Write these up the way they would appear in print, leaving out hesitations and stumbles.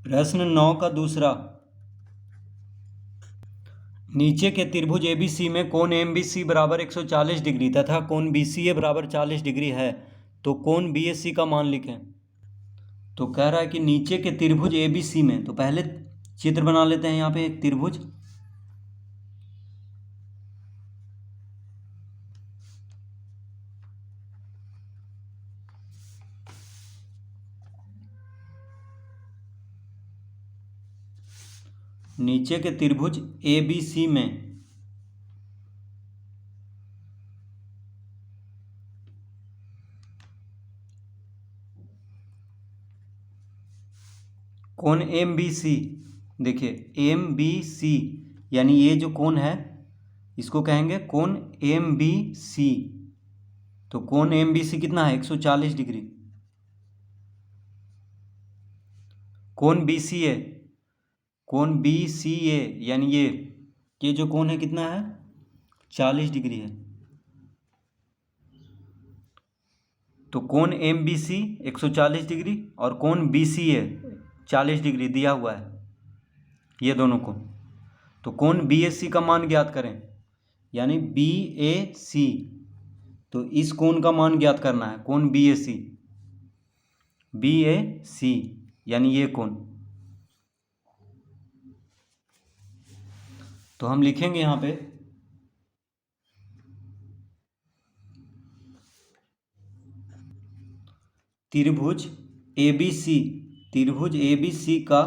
प्रश्न 9 का दूसरा, नीचे के त्रिभुज ABC में कोण MBC बराबर 140 डिग्री तथा कोण BCA बराबर 40 डिग्री है, तो कोण BAC का मान लिखें। तो कह रहा है कि नीचे के त्रिभुज ABC में, तो पहले चित्र बना लेते हैं यहाँ पे एक त्रिभुज। नीचे के त्रिभुज ABC में कोण MBC, देखिए MBC यानी ये जो कोण है इसको कहेंगे कोण MBC। तो कोण MBC कितना है 140 डिग्री। कोण BCA, कोण BCA यानी ये जो कोण है कितना है 40 डिग्री है। तो कोण MBC 140 डिग्री और कोण BCA 40 डिग्री दिया हुआ है ये दोनों को। तो कोण BAC का मान ज्ञात करें, यानी BAC, तो इस कोण का मान ज्ञात करना है, कोण BAC यानी ये कोण। तो हम लिखेंगे यहाँ पे त्रिभुज ABC का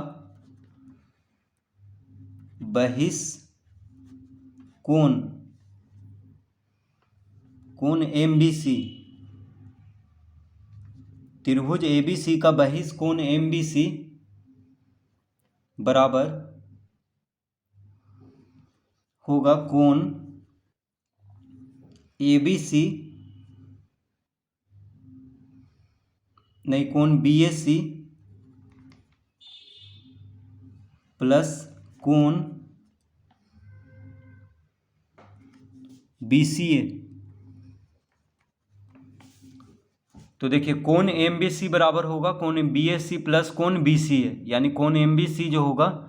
बहिष्कोण कोण MBC, त्रिभुज ABC का बहिष्कोण MBC बराबर होगा कोण ABC, नहीं कोण BAC प्लस कोण BCA। तो देखिए कोण MBC बराबर होगा कोण BAC प्लस कोण BCA, यानी कोण MBC जो होगा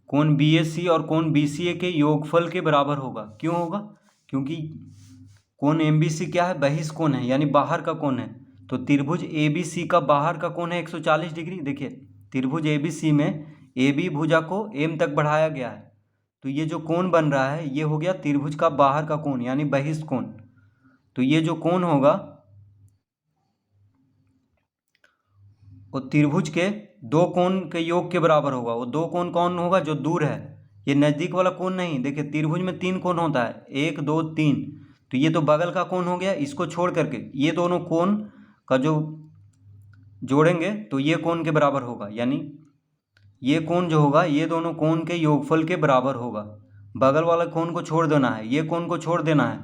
कोण BAC और कोण BCA के योगफल के बराबर होगा। क्यों होगा? क्योंकि कोण MBC क्या है, बहिष्कोण है यानी बाहर का कोण है। तो त्रिभुज ABC का बाहर का कोण है 140 डिग्री। देखिए त्रिभुज ABC में AB भुजा को M तक बढ़ाया गया है, तो ये जो कोण बन रहा है ये हो गया त्रिभुज का बाहर का कोण यानी बहिष्कोण। तो ये जो कोण होगा वो त्रिभुज के दो कोण के योग के बराबर होगा। वो दो कोण कौन होगा? जो दूर है, ये नज़दीक वाला कोण नहीं। देखिए त्रिभुज में 3 कोण होता है, 1 2 3, तो ये तो बगल का कोण हो गया। इसको छोड़ करके ये दोनों कोण का जो जोड़ेंगे तो ये कोण के बराबर होगा, यानी ये कोण जो होगा ये दोनों कोण के योगफल के बराबर होगा। बगल वाला कोण को छोड़ देना है, ये कोण को छोड़ देना है,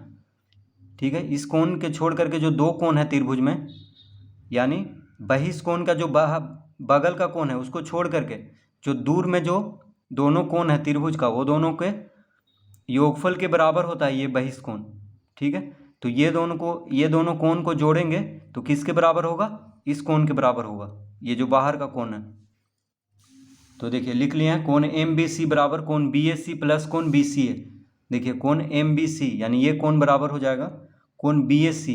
ठीक है। इस कोण के छोड़ करके जो दो कोण है त्रिभुज में, यानी बहिष्कोण का जो बगल का कोण है उसको छोड़ करके जो दूर में जो दोनों कोण है त्रिभुज का, वो दोनों के योगफल के बराबर होता है ये बहिष्कोण, ठीक है। तो ये दोनों कोण को जोड़ेंगे तो किसके बराबर होगा? इस कोण के बराबर होगा, ये जो बाहर का कोण है। तो देखिए लिख लिए हैं कोण MBC बराबर कोण BAC प्लस कोण BCA। देखिए कोण MBC यानी ये कोण बराबर हो जाएगा कोण BAC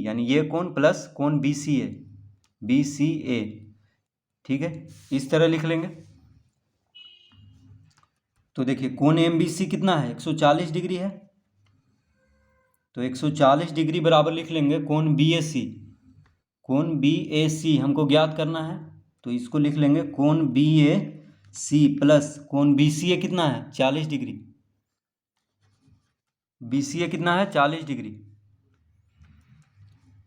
यानी ये कोण प्लस कोण BCA, ठीक है। इस तरह लिख लेंगे। तो देखिए कोण MBC कितना है 140 डिग्री है, तो 140 डिग्री बराबर लिख लेंगे कोण BAC हमको ज्ञात करना है, तो इसको लिख लेंगे कोण BAC प्लस कोण BCA कितना है 40 डिग्री। BCA कितना है 40 डिग्री,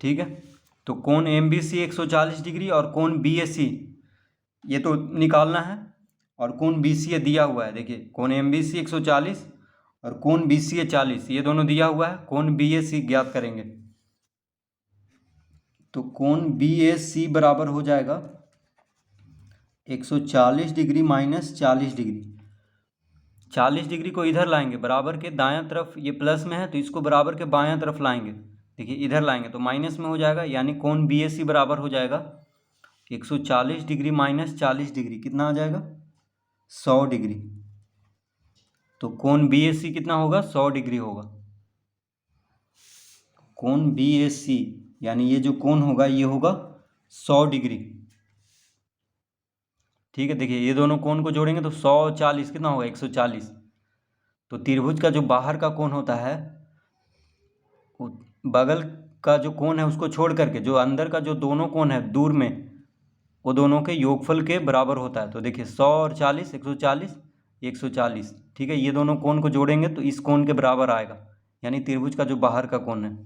ठीक है। तो कोण MBC 140 डिग्री और कोण BAC ये तो निकालना है, और कोण BCA दिया हुआ है। देखिए कोण MBC 140 और कोण BCA 40, ये दोनों दिया हुआ है। कोण BAC ज्ञात करेंगे, तो कोण BAC बराबर हो जाएगा 140 डिग्री माइनस 40 डिग्री। 40 डिग्री को इधर लाएंगे, बराबर के दायां तरफ, ये प्लस में है तो इसको बराबर के बायां तरफ लाएंगे। देखिए इधर लाएंगे तो माइनस में हो जाएगा, यानी कोण BAC बराबर हो जाएगा 140 डिग्री माइनस 40 डिग्री कितना आ जाएगा? 100 डिग्री। तो कोण बी एस सी कितना होगा? 100 डिग्री होगा। कोण बी एस सी यानी ये जो कोण होगा ये होगा 100 डिग्री। ठीक है, देखिए ये दोनों कोण को जोड़ेंगे तो 140 कितना होगा? 140। तो त्रिभुज का जो बाहर का कोण होता है, बगल का जो कोण है उसको छोड़ करके जो अंदर का जो दोनों कोण है दूर में, वो दोनों के योगफल के बराबर होता है। तो देखिए 100 और 40, 140, 140। ठीक है, ये दोनों कोण को जोड़ेंगे तो इस कोण के बराबर आएगा, यानी त्रिभुज का जो बाहर का कोण है।